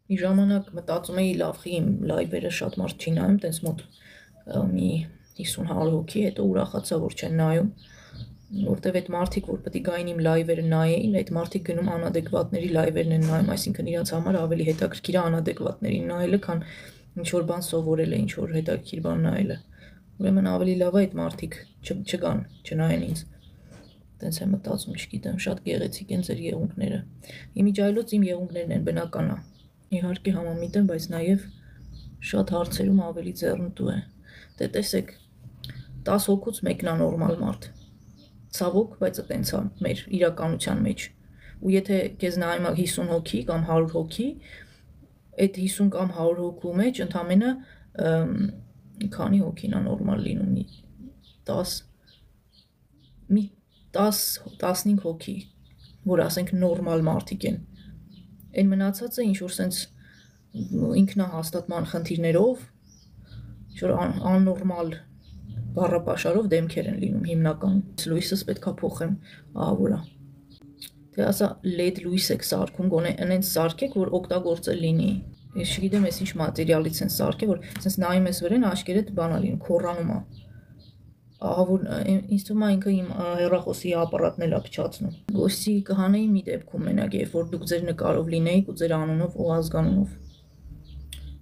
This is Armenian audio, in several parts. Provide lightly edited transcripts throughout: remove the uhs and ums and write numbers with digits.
Մի ժամանակ մտածում էի լավ իմ լայվերը շատ մարդ չի նայում, տենց մոտ մի 50-100 հոգի, հետո ուրախացա, որ չեն նայում, որտեվ այդ մարդիկ, որ պետք է գային իմ լայվերը նայեին, այդ մարդիկ գնում անադեկվատների լայվերն են նայում, այսինքն իրանց համար ավելի հետաքրքիր է անադեկվատներին նայելը, քան ինչ որ բան սովորելը, ինչ որ հետաքրքիր բան նայելը։ Ուրեմն ավելի լավ է այդ մարդիկ չգան, չնայեն ինձ։ Տենց եմ մտածում, չգիտեմ, շատ գեղեցիկ են ձեր եղունգները։ Իմիջիայլոց իմ եղունգներն են, բնական է։ Իհարկե համամիտ եմ, բայց նաև շատ հարցերում ավելի ձեռնտու է։ Դե տեսեք, 10 հոգուց մեկն է նորմալ մարդ։ Ցավոք, բայց այտենց է մեր իրականության մեջ։ Ու եթե քեզ նայում է 50 հոգի կամ 100 հոգի, այդ 50 կամ 100 հոգու մեջ ընդամենը քանի հոգին է նորմալ լինում, 10-15 հոգի, որ ասենք նորմալ մարդիկ են։ Այն մնացածը ինչ որ սենց ինքնահաստատման խնդիրներով, ինչ որ աննորմալ բառապաշարով դեմքեր են լինում հիմնականում։ Լույսս պետքա փոխեմ, ահա որա։ Թե ասա LED լույս եք սարքում, գոնե այնց սարքեք, որ օգտագործել լինի։ Ես չգիտեմ, ես ինչ մատերիալից են սարքել, որ սենց նայում ես վրան, աշկերտ բան է լինում, քոռանում է։ Ահա որ ինձ թվում է ինքը իմ հեռախոսի ապարատն էլ է փչացնում։ Գոստի կհանեի մի դեպքում մենակ, երբ որ դուք ձեր նկարով լինեիք ու ձեր անունով ու ազգանունով,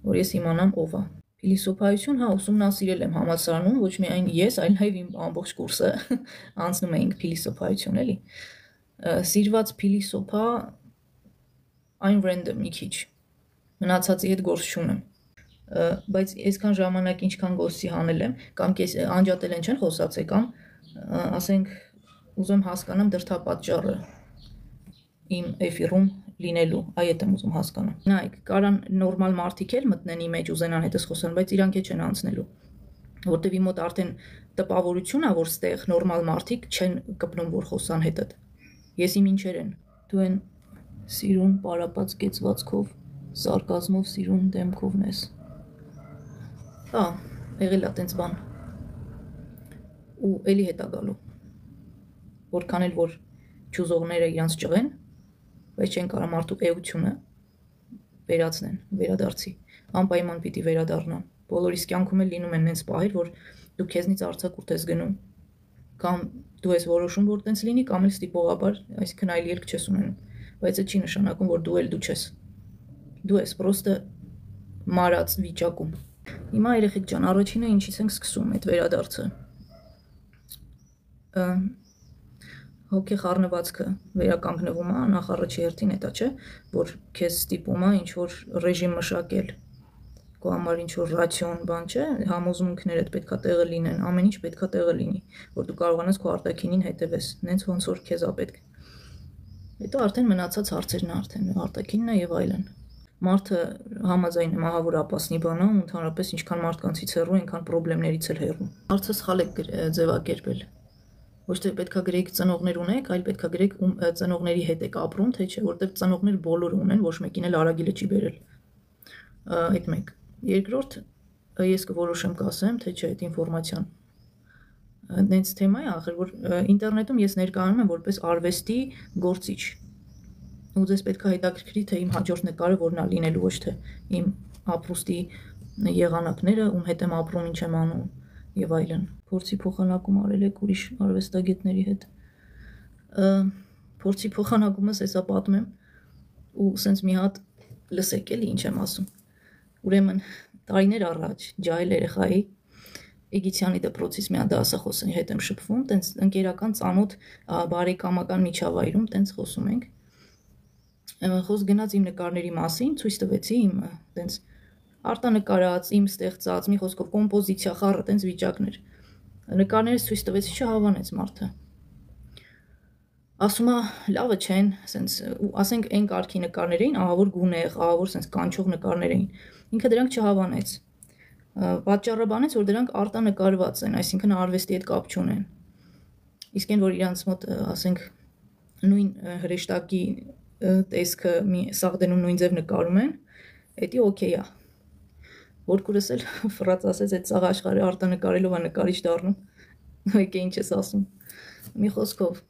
որ ես իմանամ ով է։ Փիլիսոփայություն, հա, ուսումնասիրել եմ համալսարանում, ոչ միայն ես, այլ նաև իմ ամբողջ կուրսը անցնում էինք փիլիսոփայություն, էլի։ Սիրված փիլիսոփա այն random մի քիչ, մնացածի հետ գործ չունեմ, բայց այսքան ժամանակ ինչքան գործի հանել եմ, կամ անջատել են չեն խոսացել, կամ ասենք ուզում հասկանամ դրդապատճառը իմ էֆիրում լինելու, այդ եմ ուզում հասկանամ։ Նայեք, կարան նորմալ մարդիկ էլ մտնեն իմ մեջ ուզենան հետս խոսան, բայց իրանք չեն անցնելու, որտեվ իմ մոտ արդեն տպավորություն է, որ ստեղ նորմալ մարդիկ չեն կպնում, որ խոսան հետդ։ Ես իմ ինչեր են, դու են սիրուն պարապած կեցվածքով, սարկազմով սիրուն դեմքովն ես։ Հա, եղել է տենց բան։ Ու էլի հետ է գալու։ Որքան էլ որ չուզողները իրանց ճղեն, բայց չեն կարա մարդու էությունը վերացնեն, վերադարձի։ Անպայման պիտի վերադառնան։ Բոլորիս կյանքում էլ լինում են նենց պահեր, որ դու քեզնից արձակուրդ ես գնում, կամ դու ես որոշում, որ տենց լինի, կամ էլ ստիպողաբար, այսինքն այլ ելք չես ունենում, բայց այդ չի նշանակում, որ դու էլ դու չես։ Դու ես պրոստը մարած վիճակում։ Հիմա երեխեք ջան, առաջինը ինչից ենք սկսում այդ վերադարձը։ Հոգի խառնվածքը վերականգնվում է, նախ առաջի հերթին էտա չէ, որ քեզ ստիպում է ինչ որ ռեժիմ մշակել, քո համար ինչ որ ռացիոն բան չէ, համոզմունքներդ պետքա տեղը լինեն, ամեն ինչ պետքա տեղը լինի, որ դու կարողանաս քո արտաքինին հետևես, նենց ոնց որ քեզ է պետք։ Հետո արդեն մնացած հարցերն է արդեն արտաքինն է եւ այլն։ Մարդը համաձայն եմ ահա որ ապասնի բանա, ու ընդհանրապես ինչքան մարդկանցից հեռու, այնքան խնդիրներից էլ հեռու։ Հարցը սխալ է ձևակերպել։ Ոչ թե պետքա գրեք ծնողներ ունեք, այլ պետքա գրեք ծնողների հետ եք ապրում, թե չէ, որտեղ ծնողներ բոլորը ունեն, ոչ մեկին էլ արագիլը չի բերել։ Այդ մեկ։ Երկրորդ, ես կորոշեմ կասեմ, թե չէ այդ ինֆորմացիան։ Նենց թեմա է ախր, որ ինտերնետում ես ներկայանում եմ որպես արվեստի գործիչ։ Ու ձեզ պետքա հետաքրքրի, թե իմ հաջորդ նկարը որն է լինելու, ոչ թե իմ ապրուստի եղանակները, ում հետ եմ ապրում, ինչ եմ անում եւ այլն։ Փորձի փոխանակում արել եք ուրիշ արվեստագետների հետ։ Փորձի փոխանակումս հեսա պատմեմ ու սենց մի հատ լսեք էլի ինչ եմ ասում։ Ուրեմն տարիներ առաջ ջահել երեխայի Էգիցյանի դպրոցից մի հատ դասախոսի հետ եմ շփվում, տենց ընկերական ծանոթ բարեկամական միջավայրում տենց խոսում ենք։ Խոսք գնաց իմ նկարների մասին, ցույց տվեցի իմ տենց արտանկարած, իմ ստեղծած, մի խոսքով կոմպոզիցիա, խառը տենց վիճակներ։ Նկարներից ցույց տվեցի, չհավանեց մարդը։ Ասում է, լավը չեն, սենց ասենք այն կարգի նկարներ էին, ահա որ գունեղ, ահա որ սենց կանչող նկարներ էին։ Ինքը դրանք չհավանեց։ Պատճառը բանեց, որ դրանք արտանկարված են, այսինքն արվեստի հետ կապ չունեն։ Իսկ այն որ իրանց մոտ, ասենք, նույն հրեշտակի տեսքը մի սաղ դնում նույն ձև նկարում են, էդի օքեյ է։ Որքուրս էլ ֆրած ասեց, այդ սաղ աշխարհը արտանկարելով է նկարիչ դառնում։ Եկե ինչ ես ասում։ Մի խոսքով,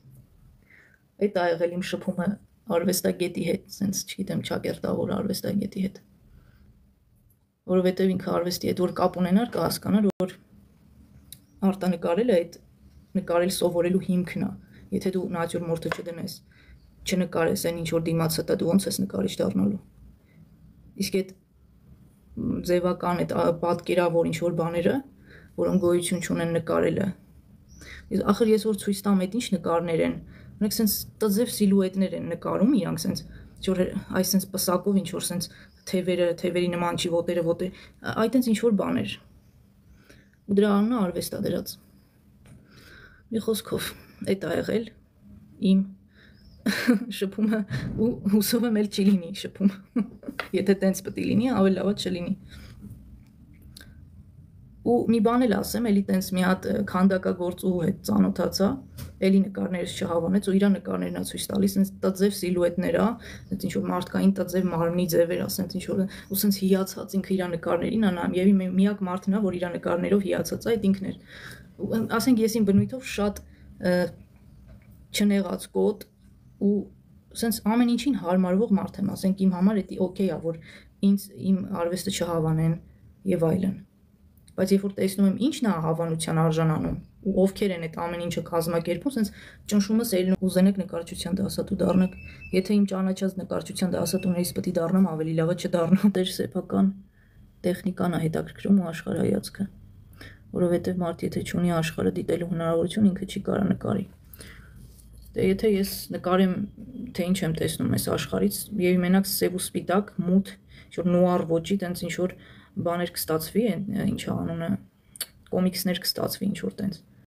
այդ ա եղել իմ շփումը արվեստագետի հետ, sense չգիտեմ, ճակերտավոր արվեստագետի հետ։ Որովհետև ինքը արվեստի հետ որ կապ ունենար, կհասկանար, որ արտանկարելը այդ նկարել սովորելու հիմքն է։ Եթե դու նատյուրմորտը չդնես, չնկարես այն ինչ որ դիմացը տա, դու ոնց ես նկարիչ դառնալու։ Իսկ այդ ձևական այդ պատկերավոր ինչ որ բաները, որոնք գոյություն չունեն նկարելը։ Ախր ես որ ցույց տամ այդ ինչ նկարներ են, ունեք sense տձև սիլուետներ են նկարում իրանք sense որ այս sense պսակով ինչ որ sense թևերի նման չի ոտերը, այդ այնց ինչ որ բաներ։ Ու դրա անունը արվեստ է դրած։ Մի խոսքով, այդ ա եղել իմ շփումը ու հուսով եմ էլ չի լինի շփումը։ Եթե տենց պետք է լինի, ավելի լավ է չլինի։ Ու մի բան էլ ասեմ, էլի տենց մի հատ քանդակագործու հետ ծանոթացա, էլի նկարներս չհավանեց ու իր նկարներն է ցույց տալիս, sense տձև սիլուետներ է, sense ինչ որ մարդկային տձև մարմնի ձևեր է, sense ինչ որ ու sense հիացած ինքը իր նկարներին անամ, եւ միակ մարդն է, որ իր նկարներով հիացած է, այդ ինքն էր։ Ասենք ես իմ բնույթով շատ չնեղած կոտ ու sense ամեն ինչին հարմարվող մարդ եմ, ասենք իմ համար դա օքեյ է, որ ինձ իմ արվեստը չհավանեն եւ այլն։ Բայց երբ որ տեսնում եմ ինչն է հավանության արժանանում ու ովքեր են այդ ամեն ինչը կազմակերպում, sense ճնշումս ելնում ուզենեք նկարչության դասատու դառնաք, եթե իմ ճանաչած նկարչության դասատուներից պետք է դառնամ, ավելի լավ է չդառնամ, դեր սեփական տեխնիկան է հետաքրքրում ու աշխարհայացքը, որովհետև մարդ եթե չունի աշխարհը դիտելու հնարավորություն, ինքը չի կարող նկարի։ Դե եթե ես նկարեմ, թե ինչ եմ տեսնում այս աշխարհից, եւ մենակ սև ու սպիտակ, մութ, ինչ-որ նուար ոճի, տենց ինչ-որ բաներ կստացվի, ինչա անունը, կոմիքսներ կստացվի ինչ-որ տենց։